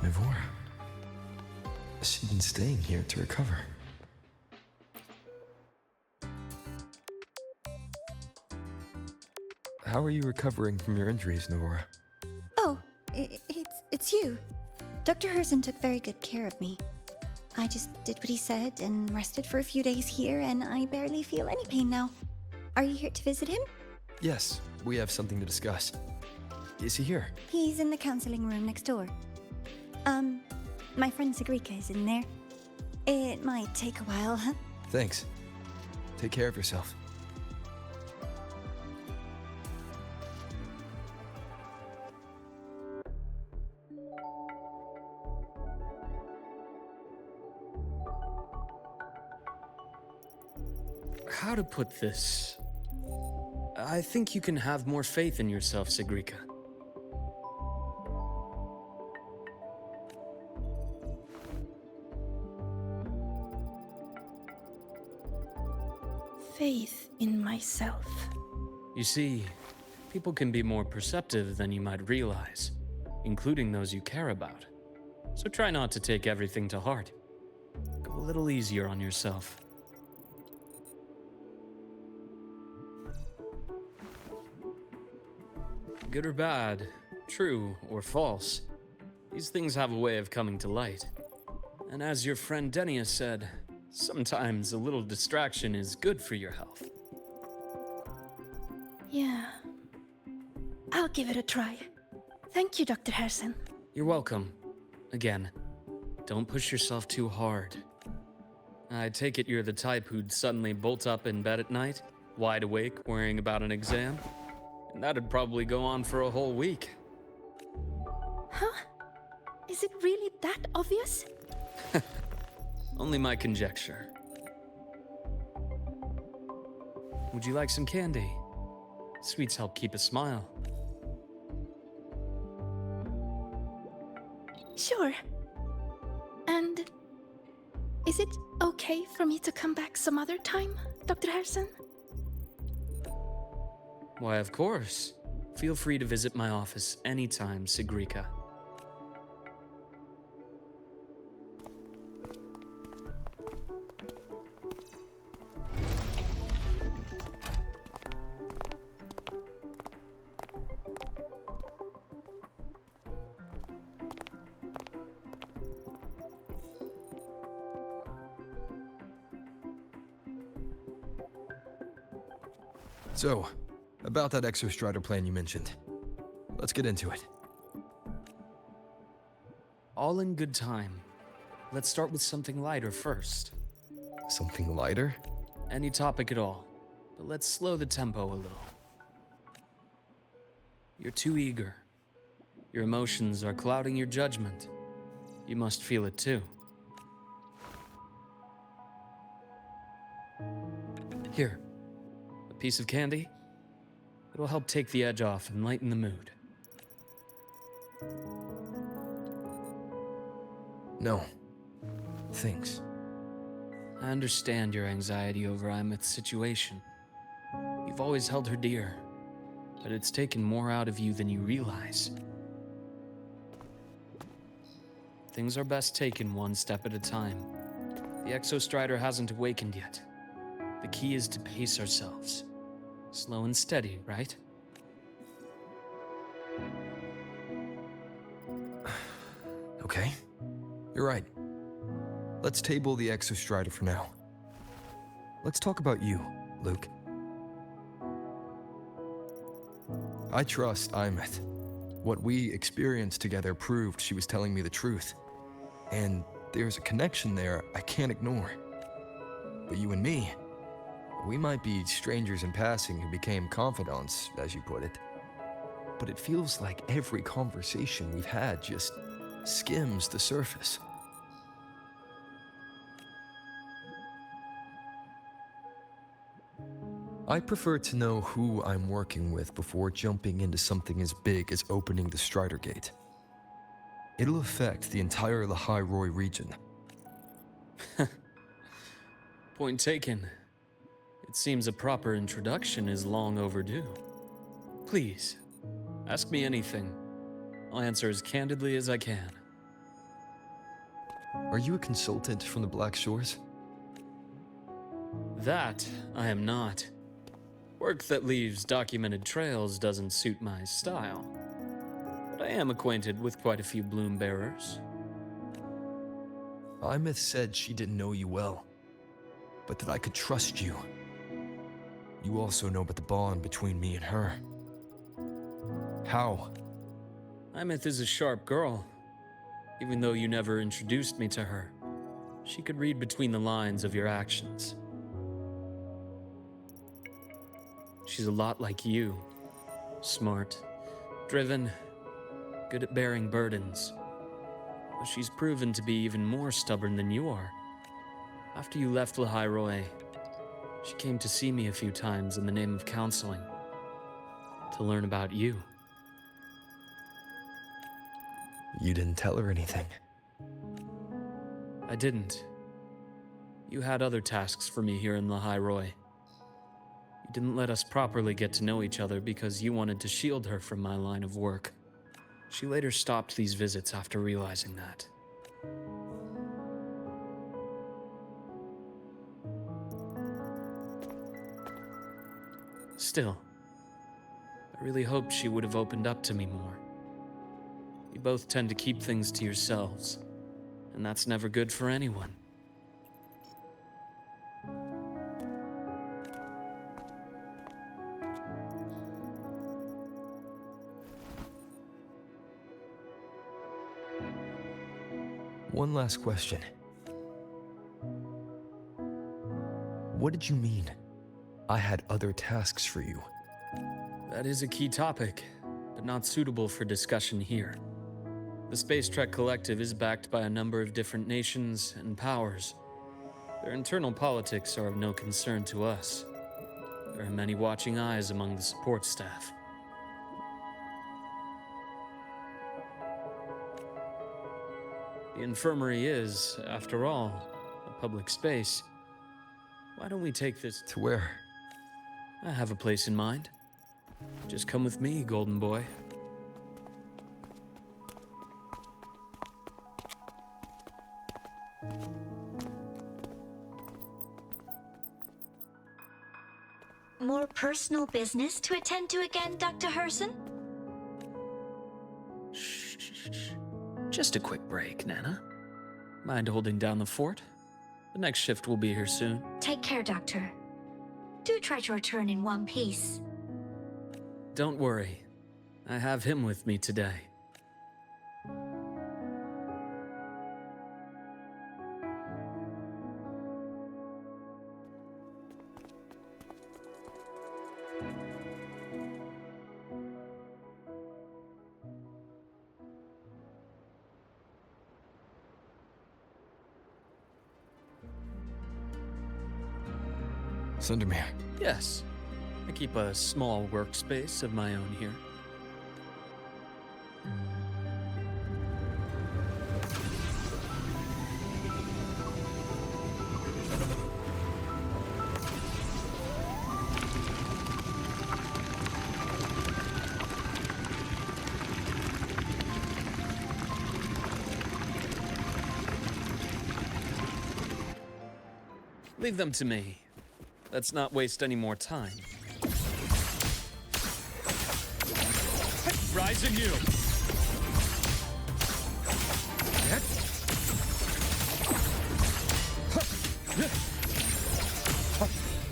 Mivora. She's been staying here to recover. How are you recovering from your injuries, Mivora? Oh, it's you. Dr. Herson took very good care of me. I just did what he said and rested for a few days here, and I barely feel any pain now. Are you here to visit him? Yes, we have something to discuss. Is he here? He's in the counseling room next door. My friend Sigrika is in there. It might take a while, huh? Thanks. Take care of yourself. How to put this? I think you can have more faith in yourself, Sigrika. Faith in myself. You see, people can be more perceptive than you might realize, including those you care about. So try not to take everything to heart. Go a little easier on yourself. Good or bad, true or false, these things have a way of coming to light. And as your friend Denia said, sometimes a little distraction is good for your health. Yeah. I'll give it a try. Thank you, Dr. Herson. You're welcome. Again, don't push yourself too hard. I take it you're the type who'd suddenly bolt up in bed at night, wide awake, worrying about an exam? And that'd probably go on for a whole week. Huh? Is it really that obvious? Only my conjecture. Would you like some candy? Sweets help keep a smile. Sure. And is it okay for me to come back some other time, Dr. Herson? Why, of course. Feel free to visit my office anytime, Sigrika. So, about that exostrider plan you mentioned. Let's get into it. All in good time. Let's start with something lighter first. Something lighter? Any topic at all, but let's slow the tempo a little. You're too eager. Your emotions are clouding your judgment. You must feel it too. Here, a piece of candy. It'll help take the edge off and lighten the mood. No. Thanks. I understand your anxiety over Imeth's situation. You've always held her dear, but it's taken more out of you than you realize. Things are best taken one step at a time. The Exostrider hasn't awakened yet. The key is to pace ourselves. Slow and steady, right? Okay. You're right. Let's table the Exostrider for now. Let's talk about you, Luke. I trust Imeth. What we experienced together proved she was telling me the truth. And there's a connection there I can't ignore. But you and me, we might be strangers in passing who became confidants, as you put it. But it feels like every conversation we've had just skims the surface. I prefer to know who I'm working with before jumping into something as big as opening the Strider Gate. It'll affect the entire Lehigh Roy region. Point taken. It seems a proper introduction is long overdue. Please, ask me anything. I'll answer as candidly as I can. Are you a consultant from the Black Shores? That I am not. Work that leaves documented trails doesn't suit my style. But I am acquainted with quite a few bloom bearers. Imeth said she didn't know you well, but that I could trust you. You also know about the bond between me and her. How? Imeth is a sharp girl. Even though you never introduced me to her, she could read between the lines of your actions. She's a lot like you. Smart, driven, good at bearing burdens. But she's proven to be even more stubborn than you are. After you left Lahairoi, she came to see me a few times in the name of counseling, to learn about you. You didn't tell her anything. I didn't. You had other tasks for me here in Lahairoi. You didn't let us properly get to know each other because you wanted to shield her from my line of work. She later stopped these visits after realizing that. Still, I really hoped she would have opened up to me more. You both tend to keep things to yourselves, and that's never good for anyone. One last question. What did you mean? I had other tasks for you. That is a key topic, but not suitable for discussion here. The Space Trek Collective is backed by a number of different nations and powers. Their internal politics are of no concern to us. There are many watching eyes among the support staff. The infirmary is, after all, a public space. Why don't we take this To where? I have a place in mind. Just come with me, Golden Boy. More personal business to attend to again, Dr. Herson? Shh. Just a quick break, Nana. Mind holding down the fort? The next shift will be here soon. Take care, Doctor. Do try to return in one piece. Don't worry. I have him with me today. Sundermere. Yes. I keep a small workspace of my own here. Leave them to me. Let's not waste any more time. Rise in you!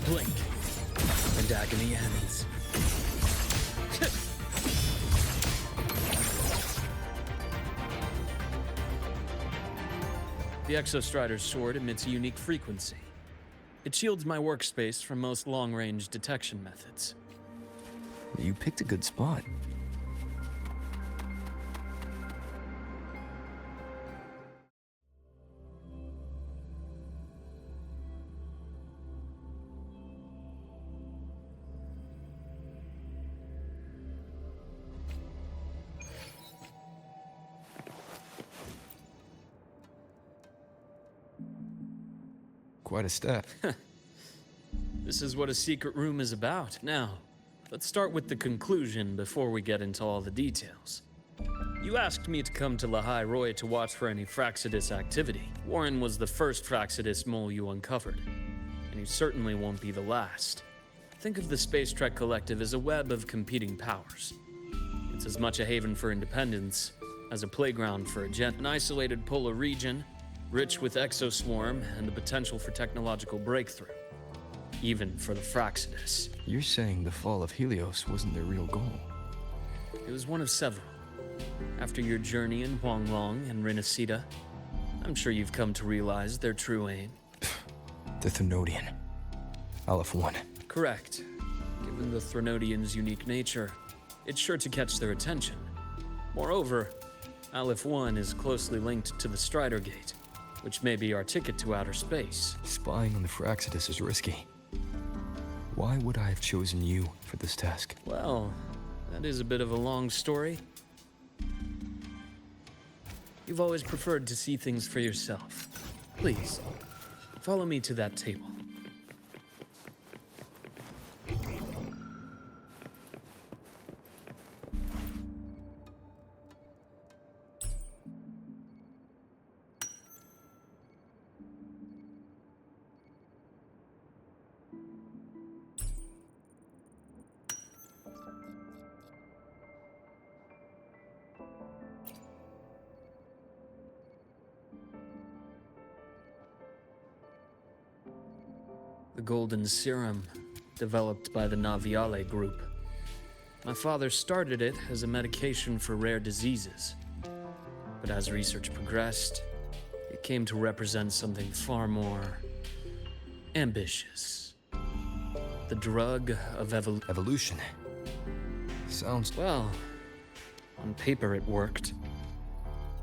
Blink, and agony ends. The Exostrider's sword emits a unique frequency. It shields my workspace from most long-range detection methods. You picked a good spot. Quite a step. This is what a secret room is about. Now, let's start with the conclusion before we get into all the details. You asked me to come to Lahai Roy to watch for any Fraxidus activity. Warren was the first Fraxidus mole you uncovered, and he certainly won't be the last. Think of the Space Trek Collective as a web of competing powers. It's as much a haven for independence as a playground for an isolated polar region, rich with exoswarm and the potential for technological breakthrough, even for the Fraxidus. You're saying the fall of Helios wasn't their real goal? It was one of several. After your journey in Huanglong and Renacida, I'm sure you've come to realize their true aim. The Thenodian. Aleph 1. Correct. Given the Threnodians' unique nature, it's sure to catch their attention. Moreover, Aleph 1 is closely linked to the Strider Gate, which may be our ticket to outer space. Spying on the Fraxidus is risky. Why would I have chosen you for this task? Well, that is a bit of a long story. You've always preferred to see things for yourself. Please, follow me to that table. The golden serum, developed by the Naviale group. My father started it as a medication for rare diseases. But as research progressed, it came to represent something far more ambitious. The drug of Evolution. Sounds... Well, on paper it worked.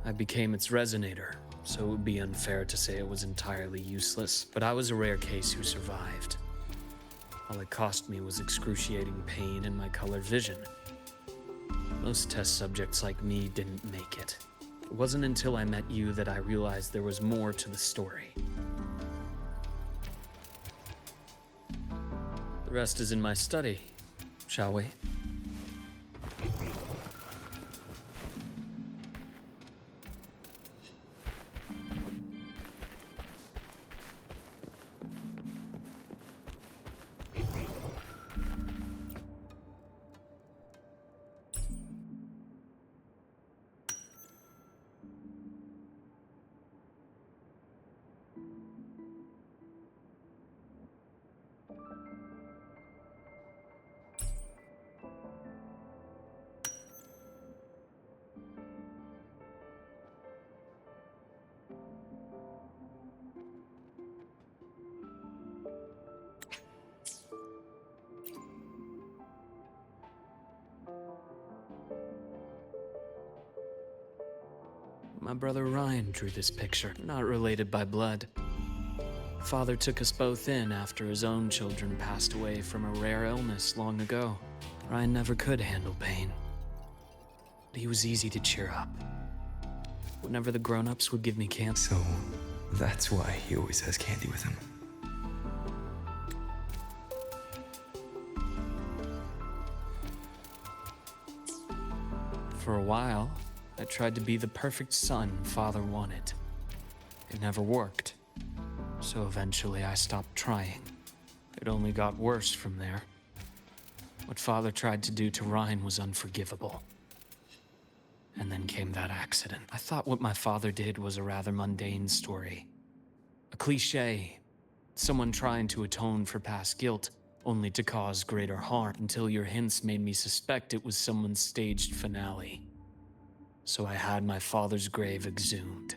I became its resonator, so it would be unfair to say it was entirely useless. But I was a rare case who survived. All it cost me was excruciating pain and my colored vision. Most test subjects like me didn't make it. It wasn't until I met you that I realized there was more to the story. The rest is in my study, shall we? My brother Ryan drew this picture, not related by blood. Father took us both in after his own children passed away from a rare illness long ago. Ryan never could handle pain. But he was easy to cheer up. Whenever the grown-ups would give me cancer. So, that's why he always has candy with him. For a while, I tried to be the perfect son Father wanted. It never worked. So eventually I stopped trying. It only got worse from there. What Father tried to do to Ryan was unforgivable. And then came that accident. I thought what my father did was a rather mundane story. A cliché. Someone trying to atone for past guilt, only to cause greater harm, until your hints made me suspect it was someone's staged finale. So I had my father's grave exhumed.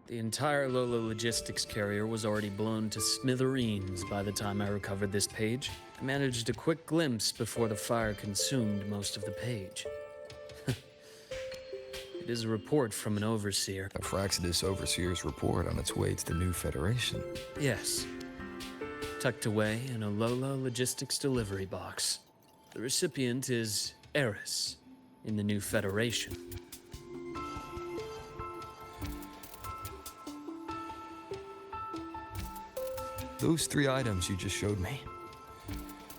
The entire Lola logistics carrier was already blown to smithereens by the time I recovered this page. I managed a quick glimpse before the fire consumed most of the page. It is a report from an overseer. A Fraxidus overseer's report on its way to the new Federation. Yes. Tucked away in a Lola logistics delivery box. The recipient is Eris in the new Federation. Those 3 items you just showed me.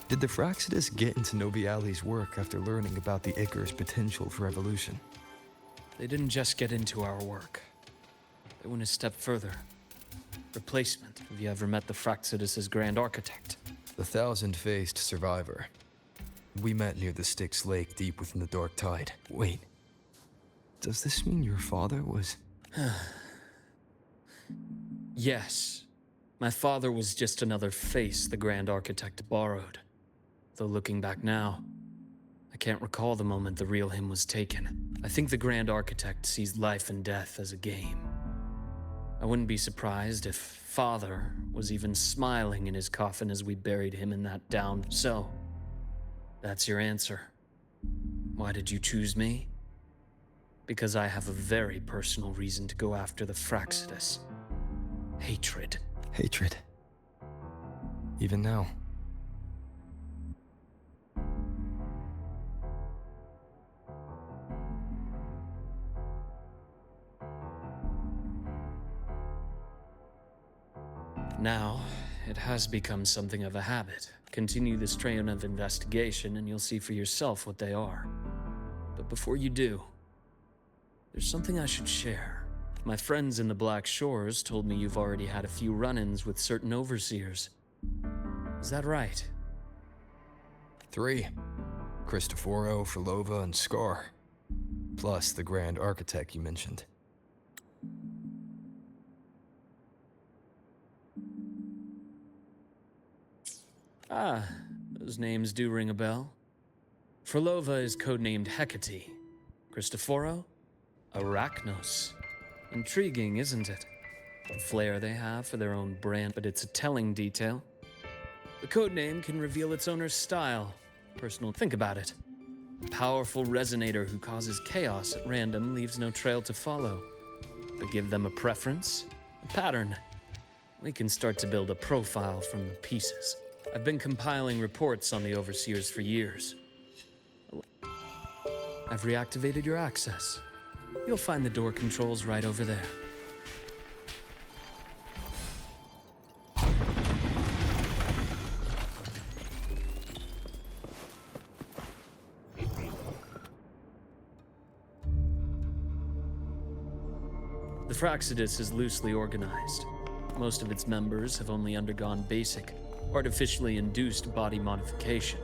Did the Fraxidus get into Nobiali's work after learning about the Icar's potential for evolution? They didn't just get into our work. They went a step further. Replacement. Have you ever met the Fraxidus' Grand Architect? The 1,000-faced survivor. We met near the Styx Lake deep within the Dark Tide. Wait. Does this mean your father was... Yes. My father was just another face the Grand Architect borrowed. Though looking back now, I can't recall the moment the real him was taken. I think the Grand Architect sees life and death as a game. I wouldn't be surprised if Father was even smiling in his coffin as we buried him in that down. So, that's your answer. Why did you choose me? Because I have a very personal reason to go after the Fraxidus. Hatred. Hatred. Even now. Now, it has become something of a habit. Continue this train of investigation and you'll see for yourself what they are. But before you do, there's something I should share. My friends in the Black Shores told me you've already had a few run-ins with certain overseers. Is that right? 3. Cristoforo, Filova, and Scar. Plus the Grand Architect you mentioned. Ah, those names do ring a bell. Frolova is codenamed Hecate. Cristoforo? Arachnos. Intriguing, isn't it? The flair they have for their own brand, but it's a telling detail. The codename can reveal its owner's style. Personal, think about it. A powerful resonator who causes chaos at random leaves no trail to follow. But give them a preference, a pattern. We can start to build a profile from the pieces. I've been compiling reports on the Overseers for years. I've reactivated your access. You'll find the door controls right over there. The Fraxidus is loosely organized. Most of its members have only undergone basic, artificially induced body modification.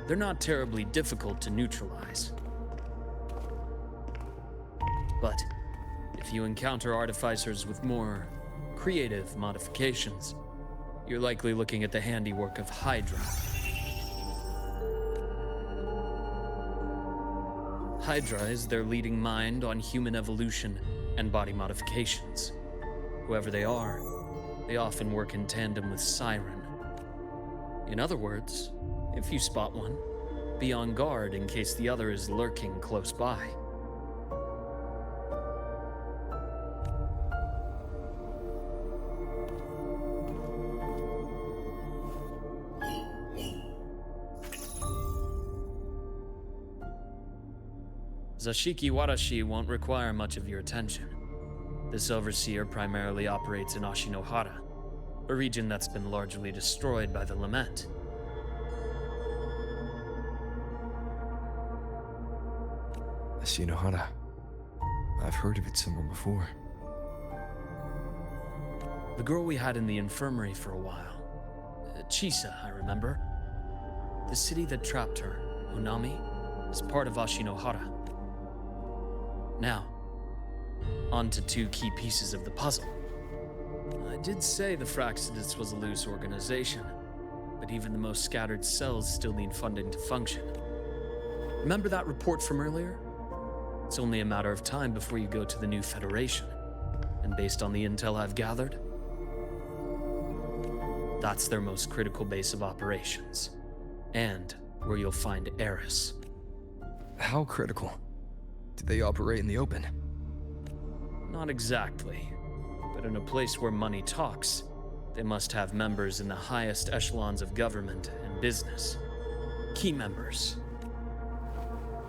They're not terribly difficult to neutralize. But if you encounter artificers with more creative modifications, you're likely looking at the handiwork of Hydra. Hydra is their leading mind on human evolution and body modifications. Whoever they are, they often work in tandem with Siren. In other words, if you spot one, be on guard in case the other is lurking close by. Zashiki Warashi won't require much of your attention. This overseer primarily operates in Ashinohara, a region that's been largely destroyed by the Lament. Ashinohara. I've heard of it somewhere before. The girl we had in the infirmary for a while. Chisa, I remember. The city that trapped her, Onami, is part of Ashinohara. Now, on to 2 key pieces of the puzzle. I did say the Fraxidus was a loose organization, but even the most scattered cells still need funding to function. Remember that report from earlier? It's only a matter of time before you go to the new Federation, And based on the intel I've gathered, that's their most critical base of operations. And where you'll find Eris. How critical? Do they operate in the open? Not exactly. But in a place where money talks, they must have members in the highest echelons of government and business. Key members.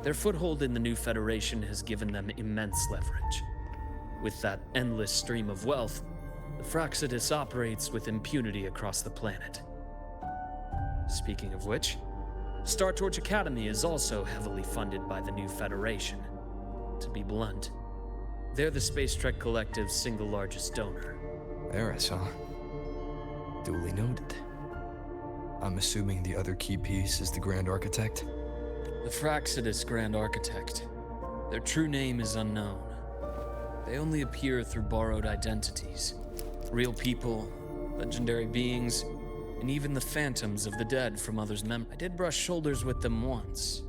Their foothold in the new Federation has given them immense leverage. With that endless stream of wealth, the Fraxidus operates with impunity across the planet. Speaking of which, Star Torch Academy is also heavily funded by the new Federation. To be blunt, they're the Space Trek Collective's single largest donor. Eris, huh? Duly noted. I'm assuming the other key piece is the Grand Architect? The Fraxidus Grand Architect. Their true name is unknown. They only appear through borrowed identities. Real people, legendary beings, and even the phantoms of the dead from others' memories. I did brush shoulders with them once.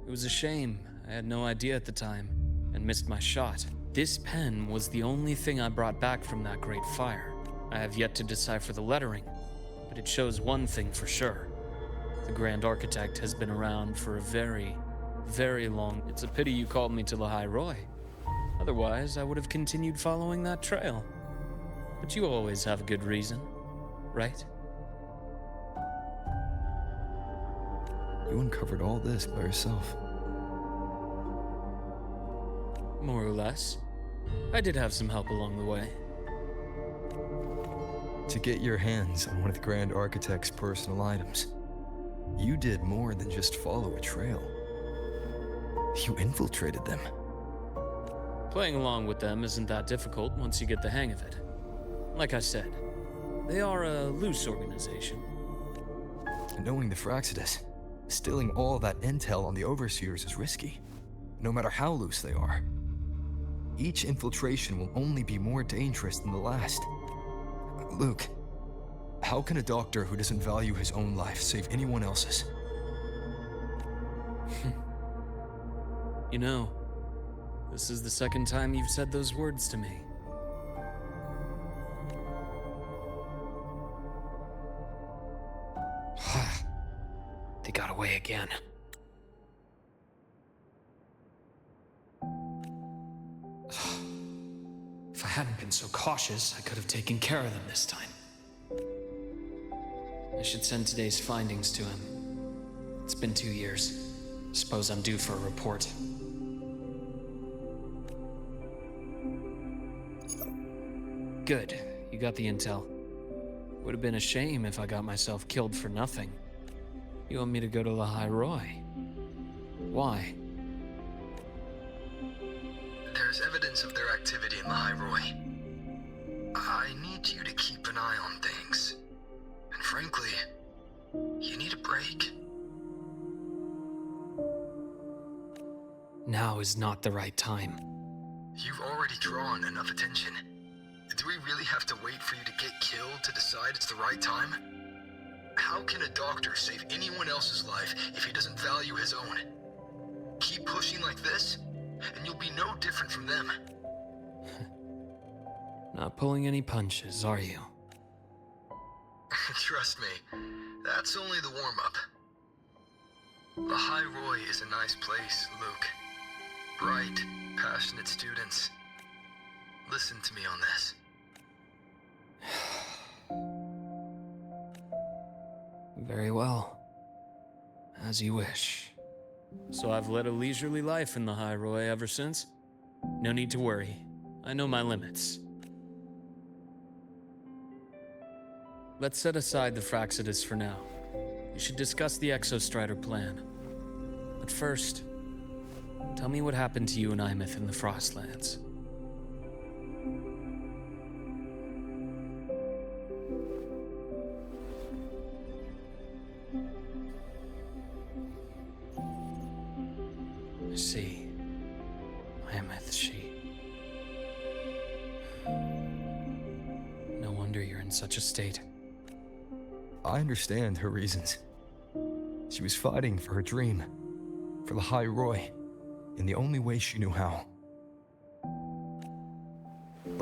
It was a shame. I had no idea at the time, and missed my shot. This pen was the only thing I brought back from that great fire. I have yet to decipher the lettering, but it shows one thing for sure. The Grand Architect has been around for a very, very long... It's a pity you called me to the High Roy. Otherwise, I would have continued following that trail. But you always have a good reason, right? You uncovered all this by yourself. More or less. I did have some help along the way. To get your hands on one of the Grand Architect's personal items, you did more than just follow a trail. You infiltrated them. Playing along with them isn't that difficult once you get the hang of it. Like I said, they are a loose organization. And knowing the Fraxidus, stealing all that intel on the Overseers is risky, no matter how loose they are. Each infiltration will only be more dangerous than the last. Luke, how can a doctor who doesn't value his own life save anyone else's? You know, this is the second time you've said those words to me. They got away again. If I hadn't been so cautious, I could have taken care of them this time. I should send today's findings to him. It's been 2 years. Suppose I'm due for a report. Good. You got the intel. Would have been a shame if I got myself killed for nothing. You want me to go to the High Roy? Why? There's evidence of their activity in the High Roy. I need you to keep an eye on things. And frankly, you need a break. Now is not the right time. You've already drawn enough attention. Do we really have to wait for you to get killed to decide it's the right time? How can a doctor save anyone else's life if he doesn't value his own? Keep pushing like this, and you'll be no different from them. Not pulling any punches, are you? Trust me, that's only the warm-up. The High Roy is a nice place, Luke. Bright, passionate students. Listen to me on this. Very well. As you wish. So I've led a leisurely life in the High Roy ever since? No need to worry. I know my limits. Let's set aside the Fraxidus for now. We should discuss the Exostrider plan. But first, tell me what happened to you and Imeth in the Frostlands. I see. Imeth, she... No wonder you're in such a state. I understand her reasons. She was fighting for her dream, for the High Roy, in the only way she knew how.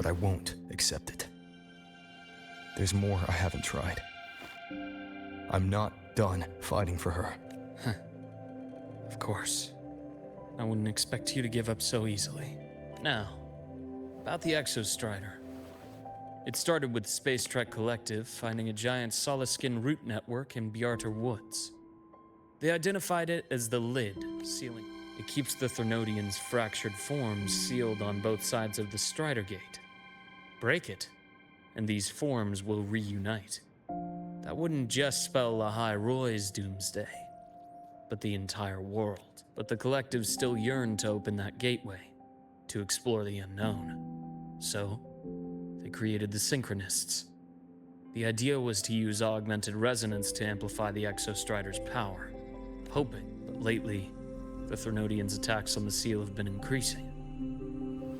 but I won't accept it. There's more I haven't tried. I'm not done fighting for her. Of course. I wouldn't expect you to give up so easily. Now, about the Exostrider. It started with Space Trek Collective finding a giant solid-skin root network in Bjarter Woods. They identified it as the lid, sealing. It keeps the Threnodians' fractured forms sealed on both sides of the Strider Gate. Break it, and these forms will reunite. That wouldn't just spell Lahai Roy's doomsday, but the entire world. But the Collective still yearned to open that gateway, to explore the unknown. So, they created the Synchronists. The idea was to use augmented resonance to amplify the Exostrider's power. Hoping, but lately, the Threnodians' attacks on the seal have been increasing.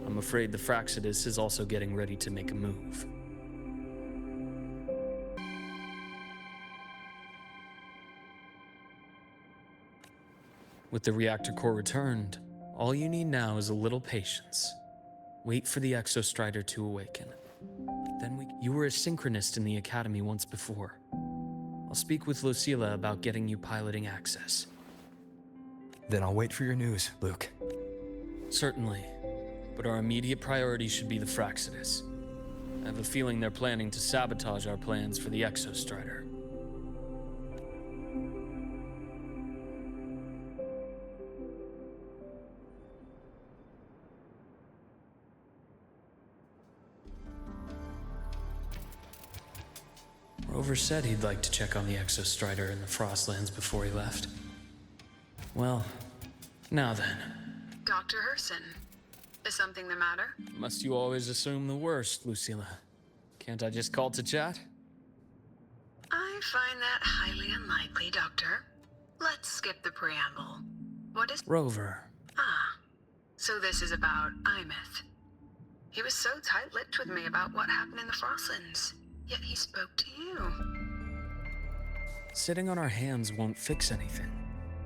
I'm afraid the Fraxidus is also getting ready to make a move. With the reactor core returned, all you need now is a little patience. Wait for the Exostrider to awaken. You were a synchronist in the Academy once before. I'll speak with Lucilla about getting you piloting access. Then I'll wait for your news, Luke. Certainly, but our immediate priority should be the Fraxidus. I have a feeling they're planning to sabotage our plans for the Exostrider. Rover said he'd like to check on the Exostrider in the Frostlands before he left. Well, now then. Dr. Herson, is something the matter? Must you always assume the worst, Lucilla? Can't I just call to chat? I find that highly unlikely, Doctor. Let's skip the preamble. What is... Rover. Ah, so this is about Imeth. He was so tight-lipped with me about what happened in the Frostlands, yet he spoke to you. Sitting on our hands won't fix anything,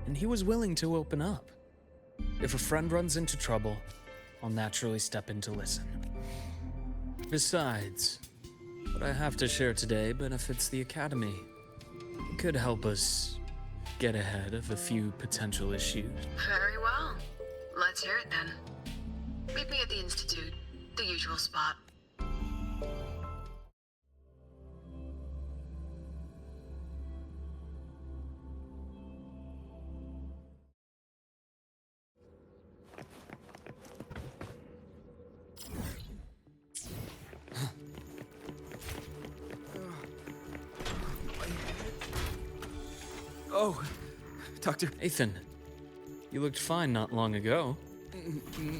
and he was willing to open up. If a friend runs into trouble, I'll naturally step in to listen. Besides, what I have to share today benefits the Academy. It could help us get ahead of a few potential issues. Very well. Let's hear it then. Meet me at the Institute, the usual spot. Oh, Doctor. Ethan, you looked fine not long ago.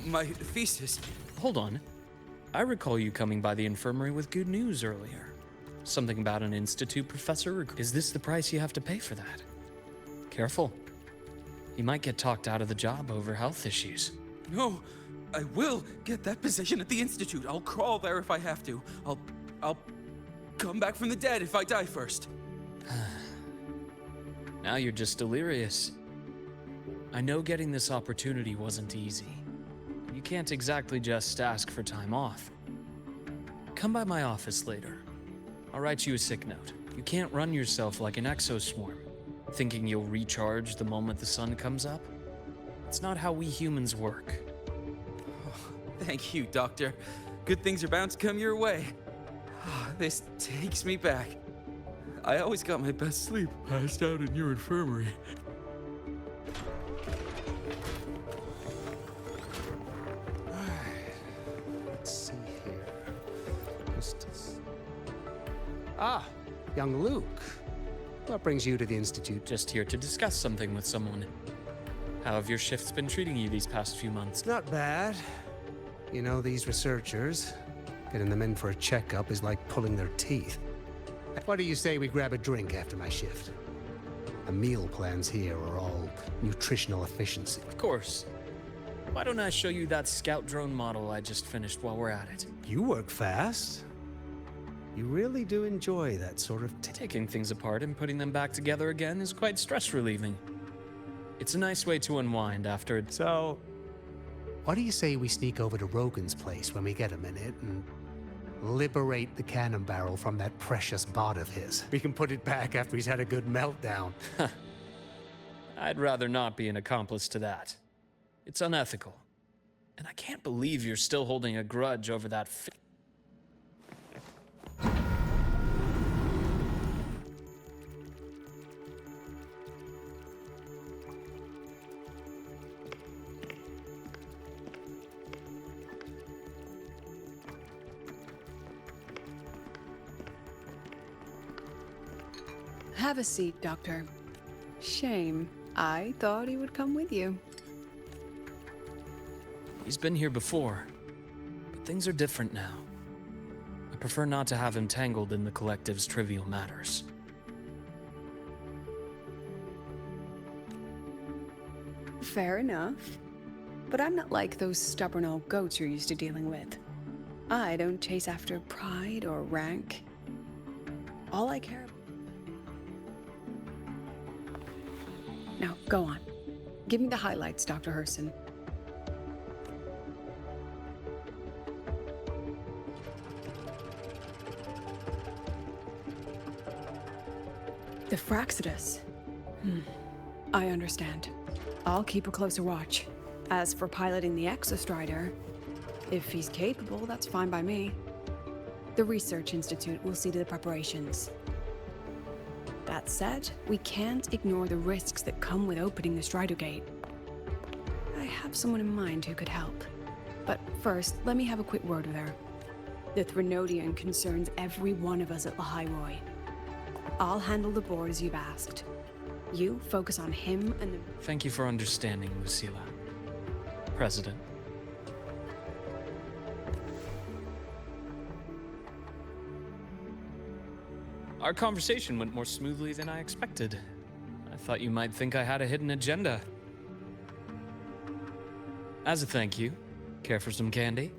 My thesis. Hold on. I recall you coming by the infirmary with good news earlier. Something about an institute professor. Is this the price you have to pay for that? Careful. You might get talked out of the job over health issues. No, I will get that position at the Institute. I'll crawl there if I have to. I'll come back from the dead if I die first. Now you're just delirious. I know getting this opportunity wasn't easy. You can't exactly just ask for time off. Come by my office later. I'll write you a sick note. You can't run yourself like an exoswarm, thinking you'll recharge the moment the sun comes up. It's not how we humans work. Oh, thank you, Doctor. Good things are bound to come your way. This takes me back. I always got my best sleep passed out in your infirmary. Let's see here. Ah, young Luke. What brings you to the Institute? Just here to discuss something with someone. How have your shifts been treating you these past few months? Not bad. You know, these researchers, getting them in for a checkup is like pulling their teeth. What do you say we grab a drink after my shift? The meal plans here are all nutritional efficiency. Of course. Why don't I show you that scout drone model I just finished while we're at it? You work fast. You really do enjoy that sort of Taking things apart and putting them back together again is quite stress-relieving. It's a nice way to unwind after... So, what do you say we sneak over to Rogan's place when we get a minute and Liberate the cannon barrel from that precious bot of his. We can put it back after he's had a good meltdown. I'd rather not be an accomplice to that. It's unethical. And I can't believe you're still holding a grudge over that Have a seat, Doctor. Shame. I thought he would come with you. He's been here before, but things are different now. I prefer not to have him tangled in the collective's trivial matters. Fair enough. But I'm not like those stubborn old goats you're used to dealing with. I don't chase after pride or rank. All I care about... Now, go on. Give me the highlights, Dr. Herson. The Fraxidus. I understand. I'll keep a closer watch. As for piloting the Exostrider, if he's capable, that's fine by me. The Research Institute will see to the preparations. That said, we can't ignore the risks that come with opening the Strider Gate. I have someone in mind who could help. But first, let me have a quick word with her. The Threnodian concerns every one of us at Lahairoi. I'll handle the board as you've asked. You focus on him and the... Thank you for understanding, Lucilla. President. Our conversation went more smoothly than I expected. I thought you might think I had a hidden agenda. As a thank you, care for some candy?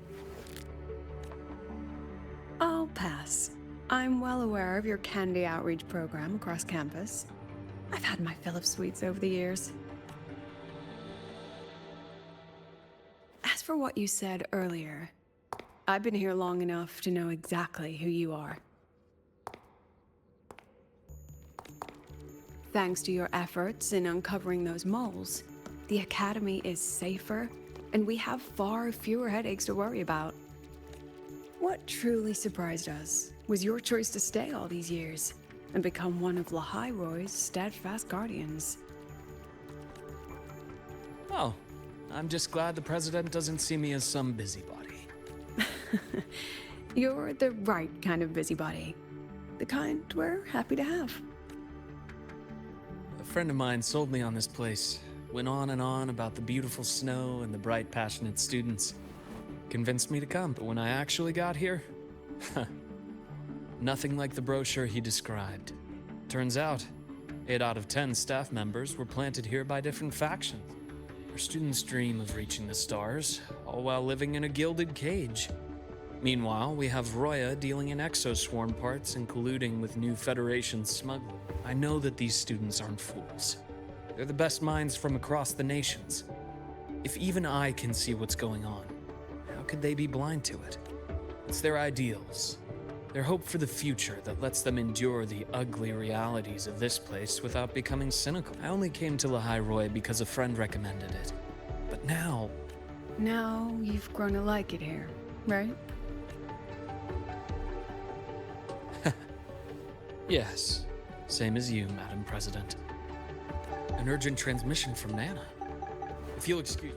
I'll pass. I'm well aware of your candy outreach program across campus. I've had my fill of sweets over the years. As for what you said earlier, I've been here long enough to know exactly who you are. Thanks to your efforts in uncovering those moles, the Academy is safer, and we have far fewer headaches to worry about. What truly surprised us was your choice to stay all these years and become one of Lahairoi's steadfast guardians. Oh, I'm just glad the President doesn't see me as some busybody. You're the right kind of busybody. The kind we're happy to have. A friend of mine sold me on this place. Went on and on about the beautiful snow and the bright, passionate students. Convinced me to come, but when I actually got here, nothing like the brochure he described. Turns out, 8 out of 10 staff members were planted here by different factions. Our students dream of reaching the stars, all while living in a gilded cage. Meanwhile, we have Roya dealing in exoswarm parts and colluding with new Federation smuggling. I know that these students aren't fools. They're the best minds from across the nations. If even I can see what's going on, how could they be blind to it? It's their ideals, their hope for the future that lets them endure the ugly realities of this place without becoming cynical. I only came to Lahairoi because a friend recommended it. But now... Now you've grown to like it here, right? Yes, same as you, Madam President. An urgent transmission from Nana. If you'll excuse...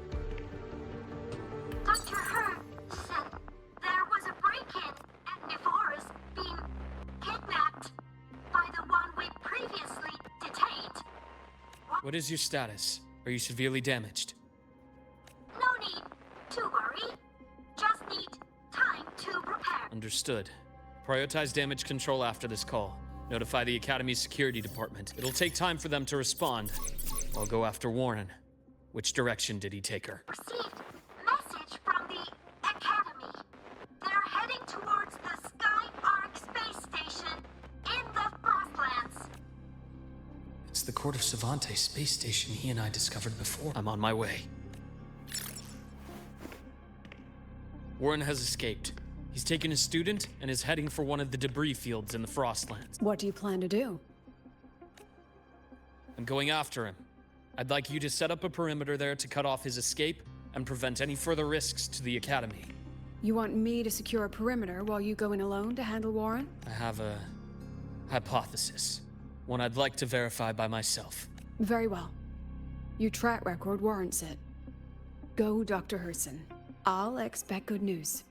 Dr. Hurd said there was a break-in at Nevoris being kidnapped by the one we previously detained. What is your status? Are you severely damaged? No need to worry. Just need time to prepare. Understood. Prioritize damage control after this call. Notify the Academy's security department. It'll take time for them to respond. I'll go after Warren. Which direction did he take her? Received message from the Academy. They're heading towards the Sky Arc space station in the Frostlands. It's the Court of Savante space station he and I discovered before. I'm on my way. Warren has escaped. He's taken a student and is heading for one of the debris fields in the Frostlands. What do you plan to do? I'm going after him. I'd like you to set up a perimeter there to cut off his escape and prevent any further risks to the Academy. You want me to secure a perimeter while you go in alone to handle Warren? I have a hypothesis, one I'd like to verify by myself. Very well. Your track record warrants it. Go, Dr. Herson. I'll expect good news.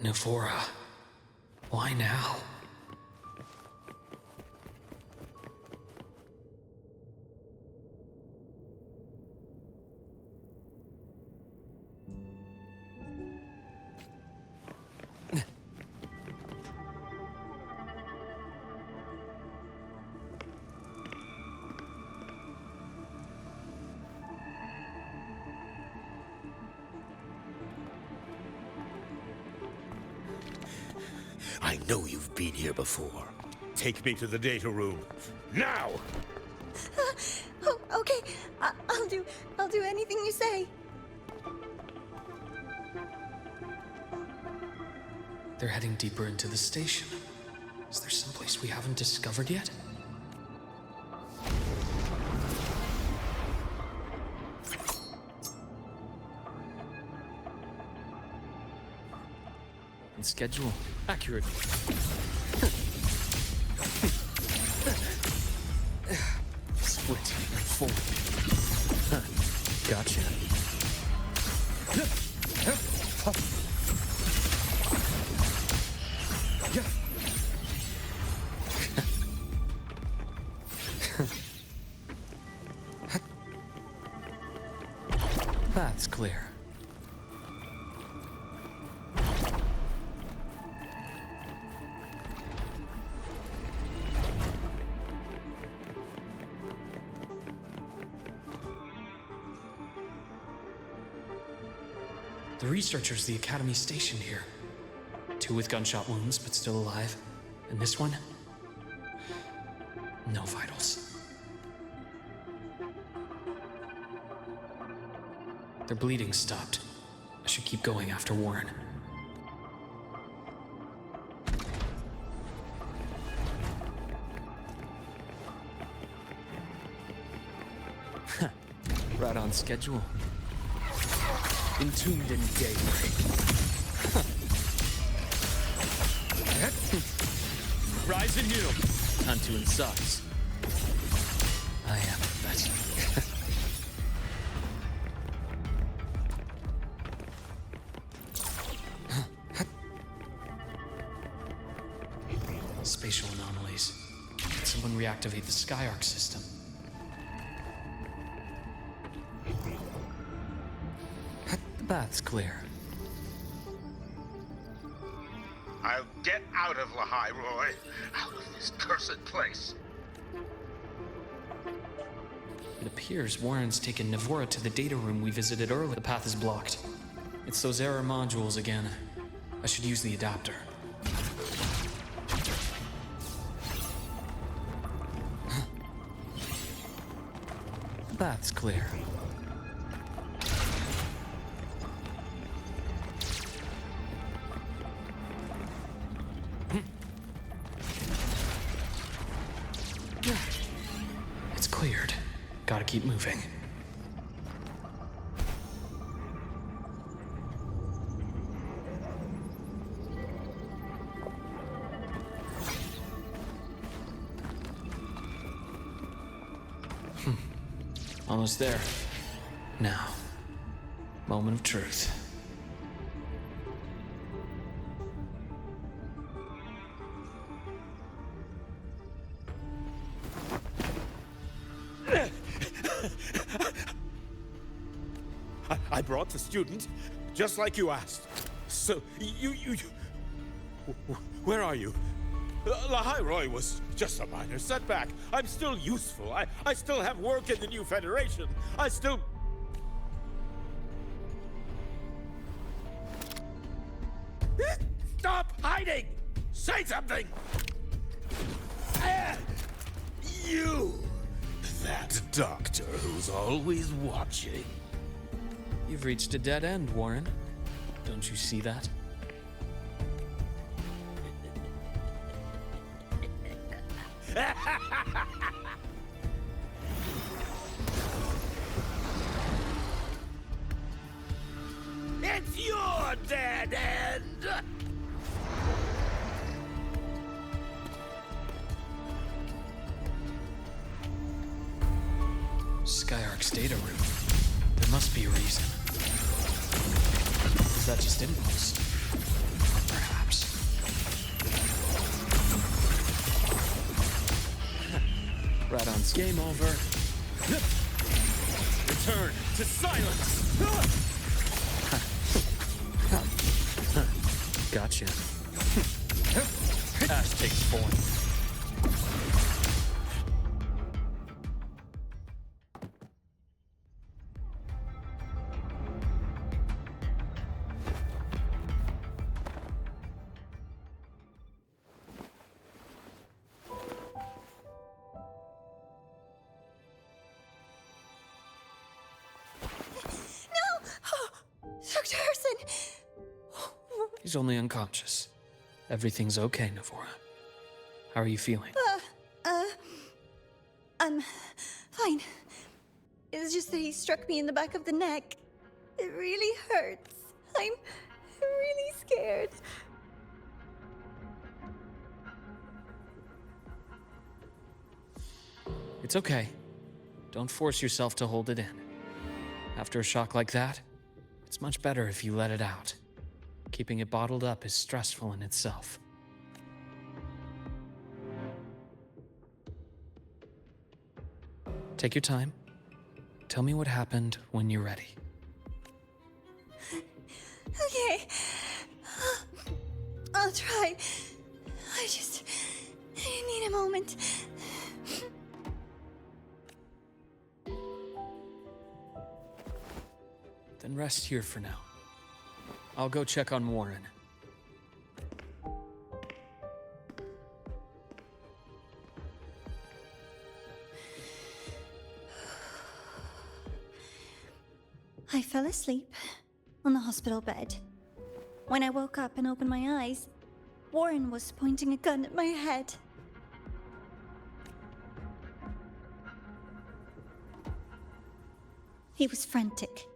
Navora, why now? I know you've been here before. Take me to the data room. Now! Oh, okay. I'll do anything you say. They're heading deeper into the station. Is there someplace we haven't discovered yet? And schedule. Accurate. Split and fold. Gotcha. That's clear. The researchers the Academy stationed here. 2 with gunshot wounds, but still alive. And this one? No vitals. Their bleeding stopped. I should keep going after Warren. Right on schedule. Entombed in daybreak. Rise and heal. Time to incise. I am better. Spatial anomalies. Did someone reactivate the Skyarc system? The path's clear. I'll get out of Lahai, Roy. Out of this cursed place. It appears Warren's taken Navora to the data room we visited earlier. The path is blocked. It's those error modules again. I should use the adapter. The path's clear. It's cleared. Gotta keep moving. Almost there. Now, moment of truth. I brought the student, just like you asked. So, you... Where are you? Lahairoi was just a minor setback. I'm still useful. I still have work in the new Federation. I still... Stop hiding! Say something! You! That doctor who's always watching. You've reached a dead end, Warren. Don't you see that? It's your dead end! Skyark's data room. There must be a reason. Is that just impulse? Or perhaps... Radon's game over. Return to silence! Gotcha. Ash takes form. Dr. Harrison! He's only unconscious. Everything's okay, Navora. How are you feeling? I'm fine. It's just that he struck me in the back of the neck. It really hurts. I'm really scared. It's okay. Don't force yourself to hold it in. After a shock like that, it's much better if you let it out. Keeping it bottled up is stressful in itself. Take your time. Tell me what happened when you're ready. Okay. I'll try. I need a moment. Then rest here for now. I'll go check on Warren. I fell asleep on the hospital bed. When I woke up and opened my eyes, Warren was pointing a gun at my head. He was frantic,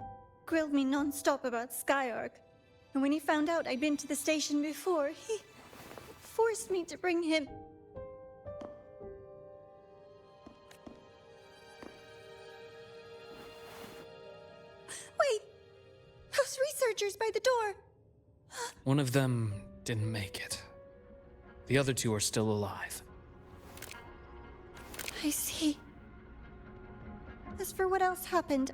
grilled me non-stop about Skyark, and when he found out I'd been to the station before, he forced me to bring him. Wait! Those researchers by the door! One of them didn't make it. The other two are still alive. I see. As for what else happened,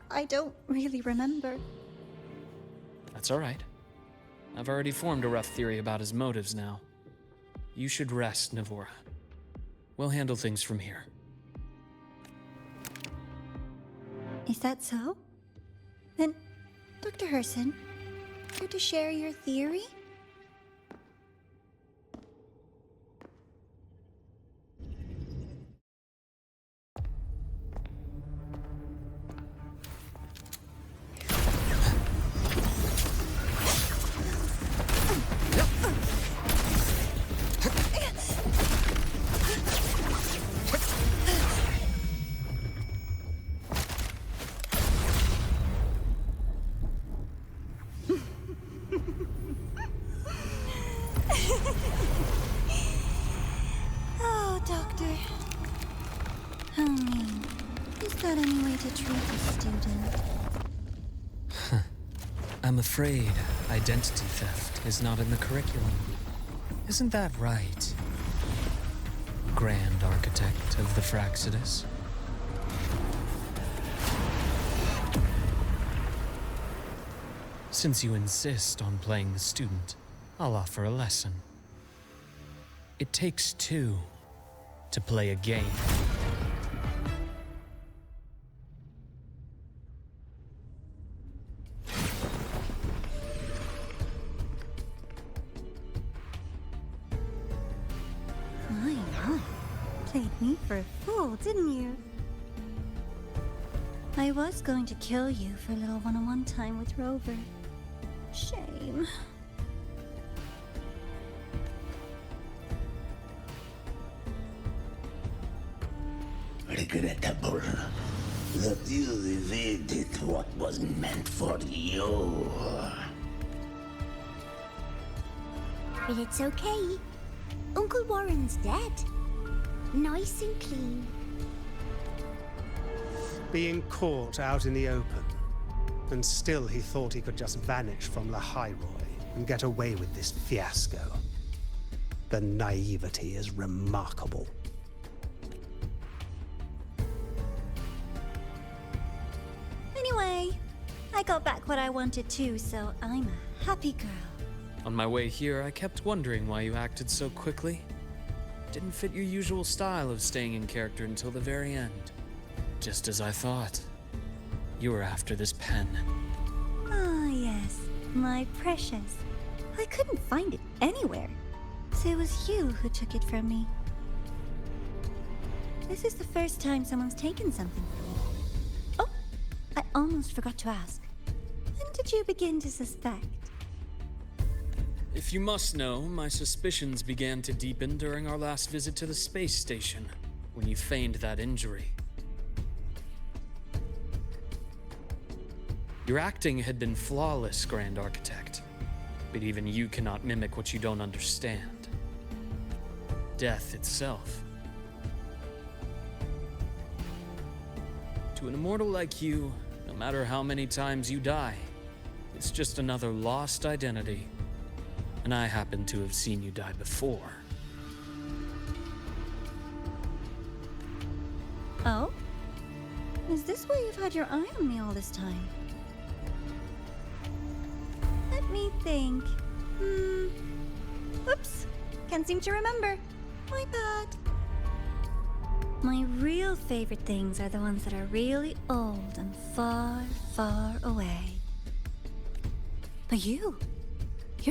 I don't really remember. That's all right. I've already formed a rough theory about his motives now. You should rest, Navora. We'll handle things from here. Is that so? Then, Dr. Herson, care to share your theory? Oh, Doctor. How mean. Is that any way to treat a student? I'm afraid identity theft is not in the curriculum. Isn't that right, Grand Architect of the Fraxidus? Since you insist on playing the student, I'll offer a lesson. It takes two to play a game. My. Played me for a fool, didn't you? I was going to kill you for a little one-on-one time with Rover. Shame. Regrettable that you evaded what was meant for you. But it's okay. Uncle Warren's dead. Nice and clean. Being caught out in the open, and still he thought he could just vanish from La Highroy and get away with this fiasco. The naivety is remarkable. Anyway, I got back what I wanted too, so I'm a happy girl. On my way here, I kept wondering why you acted so quickly. Didn't fit your usual style of staying in character until the very end. Just as I thought. You were after this pen. Ah, yes, my precious. I couldn't find it anywhere, so it was you who took it from me. This is the first time someone's taken something from me. Oh, I almost forgot to ask. When did you begin to suspect? If you must know, my suspicions began to deepen during our last visit to the space station, when you feigned that injury. Your acting had been flawless, Grand Architect, but even you cannot mimic what you don't understand. Death itself. To an immortal like you, no matter how many times you die, it's just another lost identity. And I happen to have seen you die before. Oh? Is this why you've had your eye on me all this time? Let me think. Oops. Can't seem to remember. My bad. My real favorite things are the ones that are really old and far, far away. But you're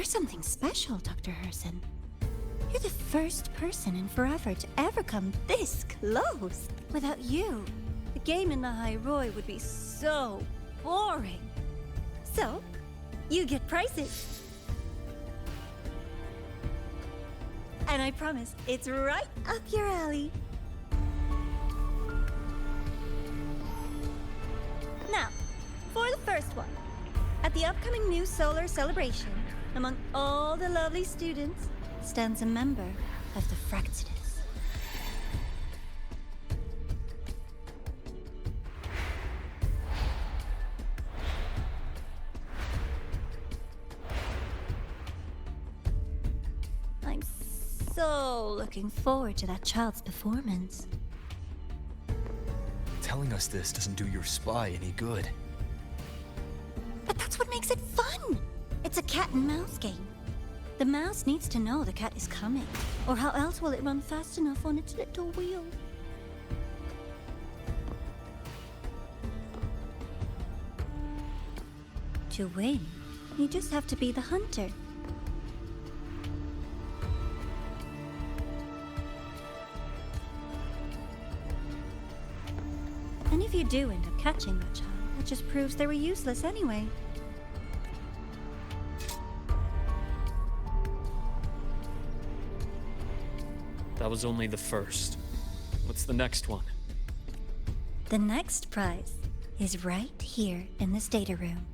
something special, Dr. Herson. You're the first person in forever to ever come this close. Without you, the game in the High Roy would be so boring. So, you get prizes. And I promise, it's right up your alley. Now, for the first one. At the upcoming new solar celebration, among all the lovely students, stands a member of the Fractidus. I'm so looking forward to that child's performance. Telling us this doesn't do your spy any good. But that's what makes it fun! It's a cat and mouse game. The mouse needs to know the cat is coming, or how else will it run fast enough on its little wheel? To win, you just have to be the hunter. And if you do end up catching that child, that just proves they were useless anyway. That was only the first. What's the next one? The next prize is right here in this data room.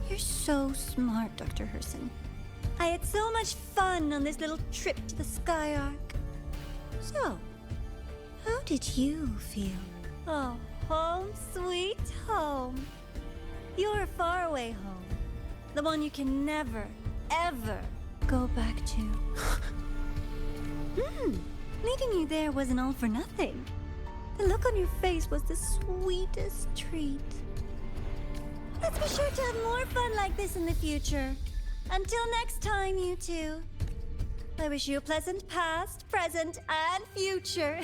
You're so smart, Dr. Herson. I had so much fun on this little trip to the Sky Arc. So, how did you feel? Oh, home sweet home. Your faraway home. The one you can never, ever go back to. Leading you there wasn't all for nothing. The look on your face was the sweetest treat. Let's be sure to have more fun like this in the future. Until next time, you two. I wish you a pleasant past, present, and future.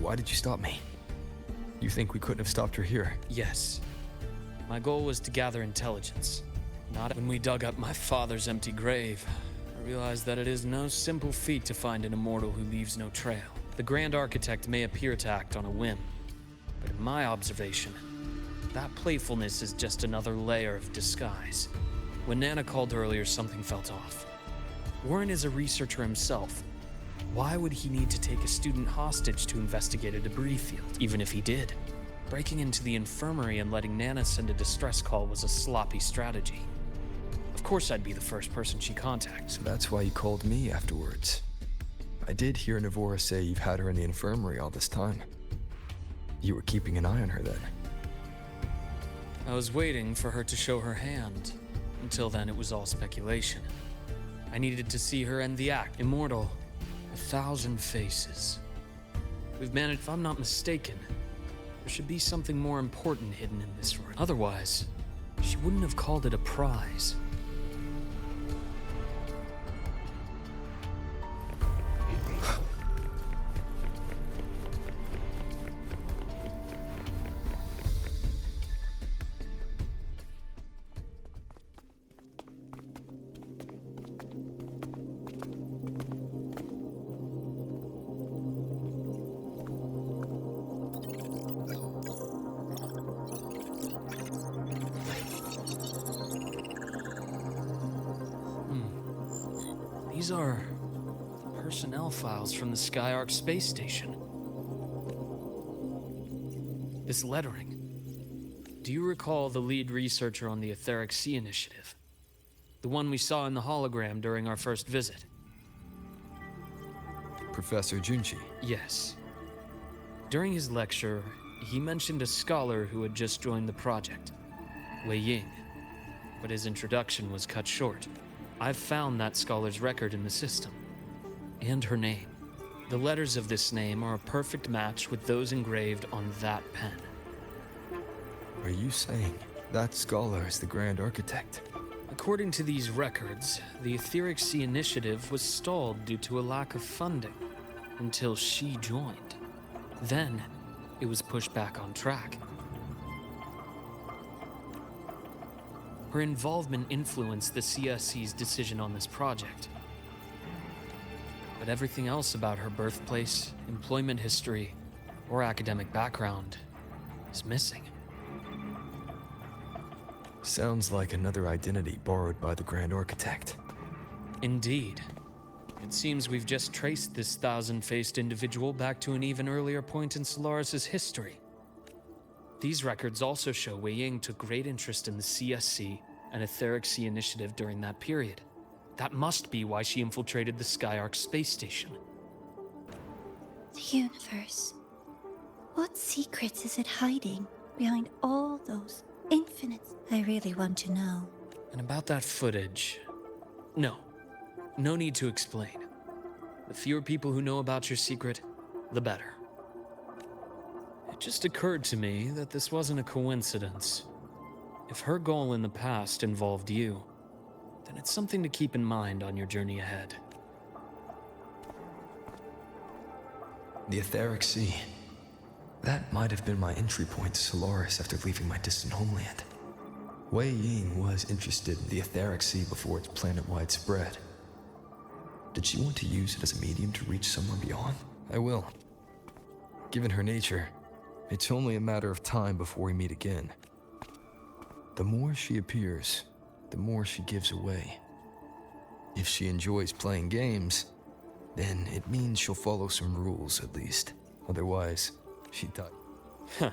Why did you stop me? You think we couldn't have stopped her here? Yes. My goal was to gather intelligence. Not when we dug up my father's empty grave. I realized that it is no simple feat to find an immortal who leaves no trail. The Grand Architect may appear to act on a whim, but in my observation, that playfulness is just another layer of disguise. When Nana called earlier, something felt off. Warren is a researcher himself. Why would he need to take a student hostage to investigate a debris field, even if he did? Breaking into the infirmary and letting Nana send a distress call was a sloppy strategy. Of course I'd be the first person she contacts. So that's why you called me afterwards. I did hear Navora say you've had her in the infirmary all this time. You were keeping an eye on her then. I was waiting for her to show her hand. Until then, it was all speculation. I needed to see her end the act. Immortal. 1,000 faces. We've managed, if I'm not mistaken, there should be something more important hidden in this room. Otherwise, she wouldn't have called it a prize. These are personnel files from the Skyark space station. This lettering. Do you recall the lead researcher on the Etheric Sea Initiative? The one we saw in the hologram during our first visit? Professor Junchi. Yes. During his lecture, he mentioned a scholar who had just joined the project, Wei Ying, but his introduction was cut short. I've found that scholar's record in the system, and her name. The letters of this name are a perfect match with those engraved on that pen. Are you saying that scholar is the Grand Architect? According to these records, the Etheric Sea Initiative was stalled due to a lack of funding until she joined. Then, it was pushed back on track. Her involvement influenced the CSC's decision on this project. But everything else about her birthplace, employment history, or academic background is missing. Sounds like another identity borrowed by the Grand Architect. Indeed. It seems we've just traced this 1,000-faced individual back to an even earlier point in Solaris' history. These records also show Wei Ying took great interest in the CSC and Etheric Sea Initiative during that period. That must be why she infiltrated the Skyark space station. The universe. What secrets is it hiding behind all those infinites? I really want to know. And about that footage... No need to explain. The fewer people who know about your secret, the better. It just occurred to me that this wasn't a coincidence. If her goal in the past involved you, then it's something to keep in mind on your journey ahead. The Etheric Sea. That might have been my entry point to Solaris after leaving my distant homeland. Wei Ying was interested in the Etheric Sea before its planet-wide spread. Did she want to use it as a medium to reach somewhere beyond? I will. Given her nature, it's only a matter of time before we meet again. The more she appears, the more she gives away. If she enjoys playing games, then it means she'll follow some rules at least. Otherwise, she'd die. Huh.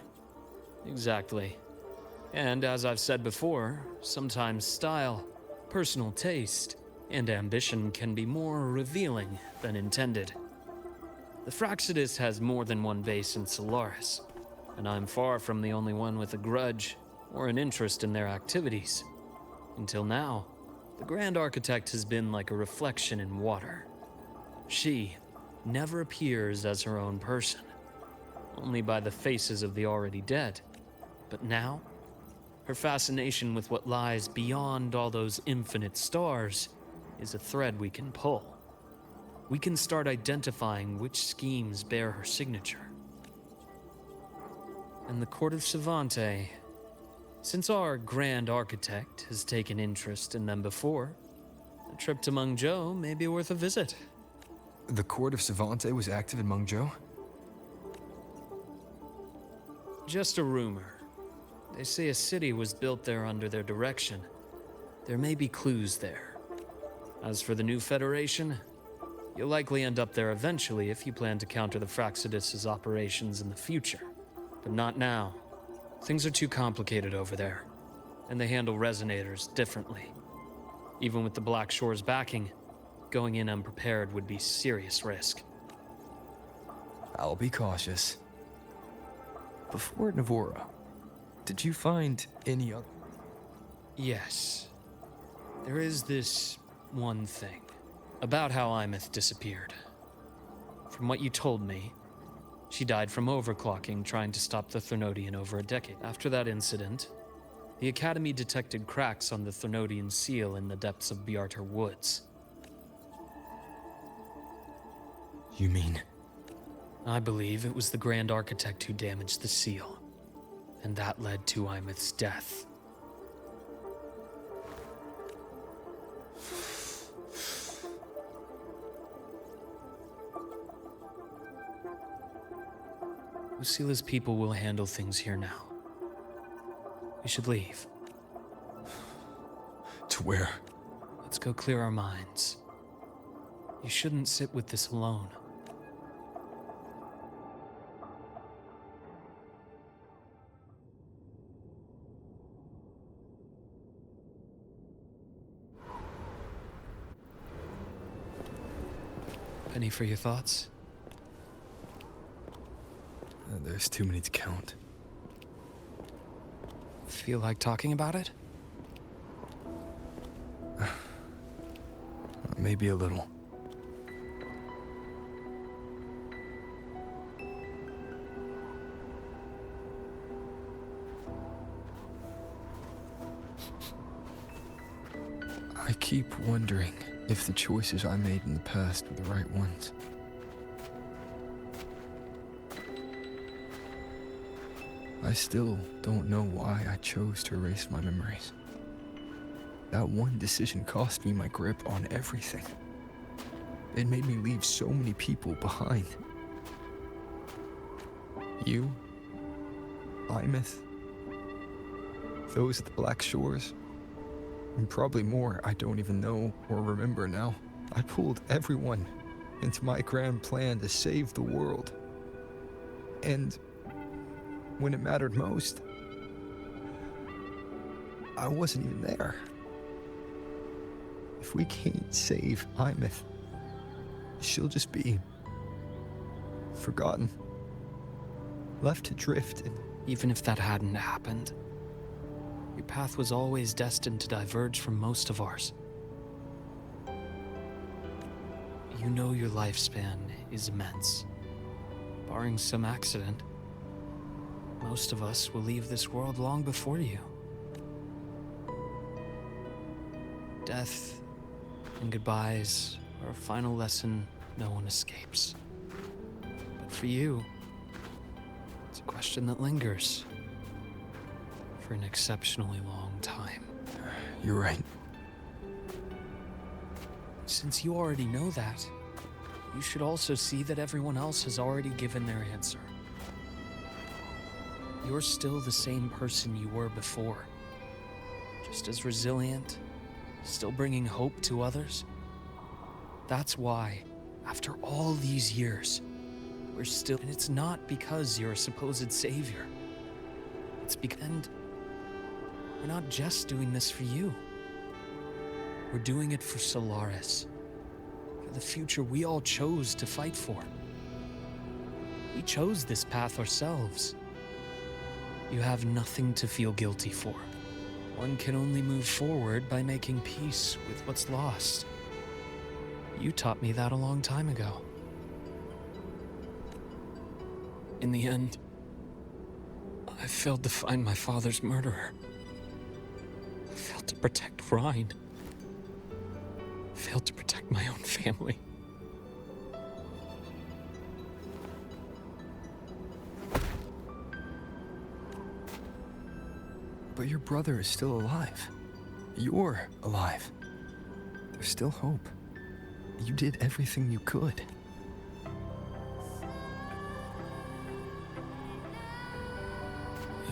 Exactly. And as I've said before, sometimes style, personal taste, and ambition can be more revealing than intended. The Fraxidus has more than one base in Solaris, and I'm far from the only one with a grudge or an interest in their activities. Until now, the Grand Architect has been like a reflection in water. She never appears as her own person, only by the faces of the already dead. But now, her fascination with what lies beyond all those infinite stars is a thread we can pull. We can start identifying which schemes bear her signature. And the Court of Savante, since our Grand Architect has taken interest in them before, a trip to Mengzhou may be worth a visit. The Court of Savante was active in Mengzhou? Just a rumor. They say a city was built there under their direction. There may be clues there. As for the new Federation, you'll likely end up there eventually if you plan to counter the Fraxidus' operations in the future. But not now. Things are too complicated over there, and they handle resonators differently. Even with the Black Shore's backing, going in unprepared would be serious risk. I'll be cautious. Before Navora, did you find any other? Yes. There is this one thing about how Imeth disappeared. From what you told me, she died from overclocking trying to stop the Thernodian over a decade. After that incident, the Academy detected cracks on the Thernodian seal in the depths of Biarter Woods. You mean? I believe it was the Grand Architect who damaged the seal, and that led to Imeth's death. Lucila's people will handle things here now. We should leave. To where? Let's go clear our minds. You shouldn't sit with this alone. Penny for your thoughts? There's too many to count. Feel like talking about it? Maybe a little. I keep wondering if the choices I made in the past were the right ones. I still don't know why I chose to erase my memories. That one decision cost me my grip on everything. It made me leave so many people behind. You, Imeth, those at the Black Shores, and probably more I don't even know or remember now. I pulled everyone into my grand plan to save the world. And when it mattered most, I wasn't even there. If we can't save Imeth, she'll just be forgotten, left to drift. Even if that hadn't happened, your path was always destined to diverge from most of ours. You know your lifespan is immense. Barring some accident, most of us will leave this world long before you. Death and goodbyes are a final lesson no one escapes. But for you, it's a question that lingers for an exceptionally long time. You're right. Since you already know that, you should also see that everyone else has already given their answer. You're still the same person you were before. Just as resilient, still bringing hope to others. That's why, after all these years, we're still... And it's not because you're a supposed savior. It's because... And we're not just doing this for you. We're doing it for Solaris. For the future we all chose to fight for. We chose this path ourselves. You have nothing to feel guilty for. One can only move forward by making peace with what's lost. You taught me that a long time ago. In the end, I failed to find my father's murderer. I failed to protect Ryan. I failed to protect my own family. But your brother is still alive. You're alive. There's still hope. You did everything you could.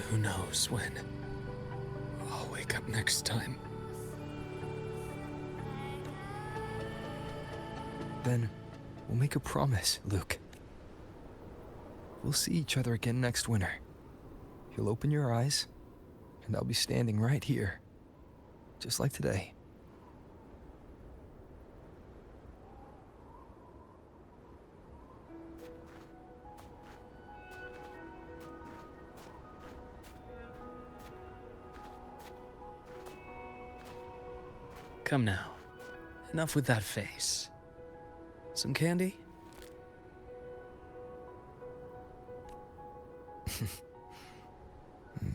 Who knows when I'll wake up next time. Then we'll make a promise, Luke. We'll see each other again next winter. You'll open your eyes, and I'll be standing right here, just like today. Come now. Enough with that face. Some candy?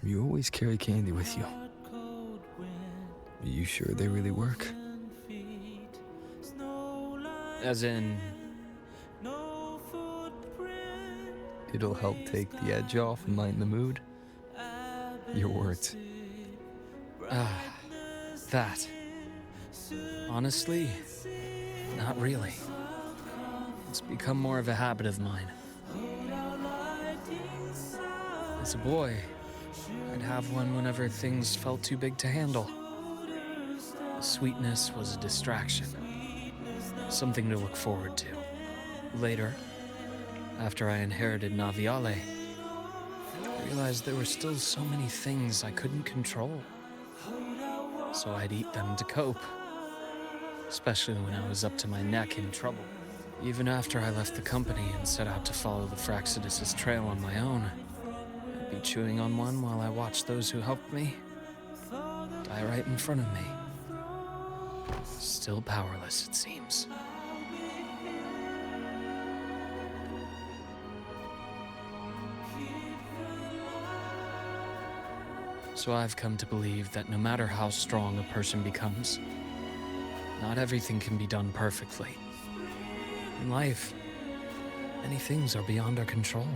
You always carry candy with you. Are you sure they really work? As in... It'll help take the edge off and lighten the mood? Your words. That. Honestly, not really. It's become more of a habit of mine. As a boy, I'd have one whenever things felt too big to handle. Sweetness was a distraction, something to look forward to. Later, after I inherited Naviale, I realized there were still so many things I couldn't control. So I'd eat them to cope, especially when I was up to my neck in trouble. Even after I left the company and set out to follow the Fraxidus' trail on my own, I'd be chewing on one while I watched those who helped me die right in front of me. Still powerless, it seems. So I've come to believe that no matter how strong a person becomes, not everything can be done perfectly. In life, many things are beyond our control.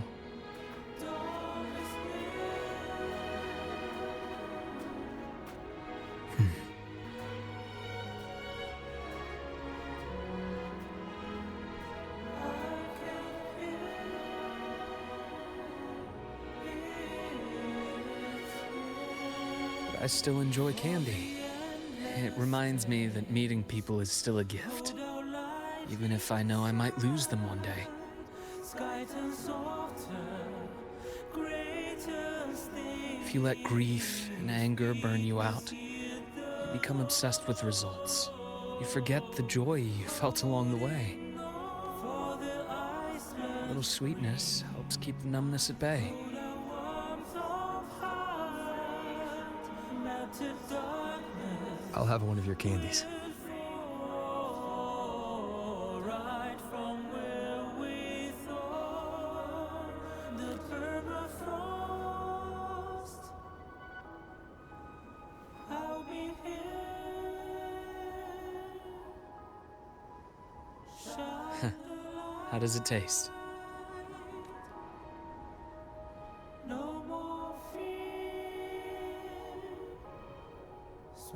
But I still enjoy candy. It reminds me that meeting people is still a gift, even if I know I might lose them one day. If you let grief and anger burn you out, you become obsessed with results. You forget the joy you felt along the way. A little sweetness helps keep the numbness at bay. I'll have one of your candies. How does it taste?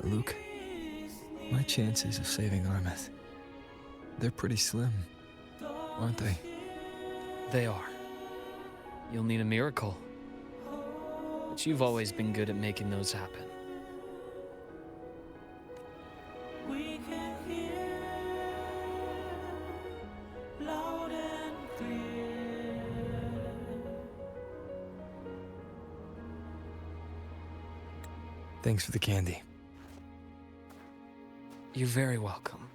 Luke, my chances of saving Armeth, they're pretty slim, aren't they? They are. You'll need a miracle. But you've always been good at making those happen. Thanks for the candy. You're very welcome.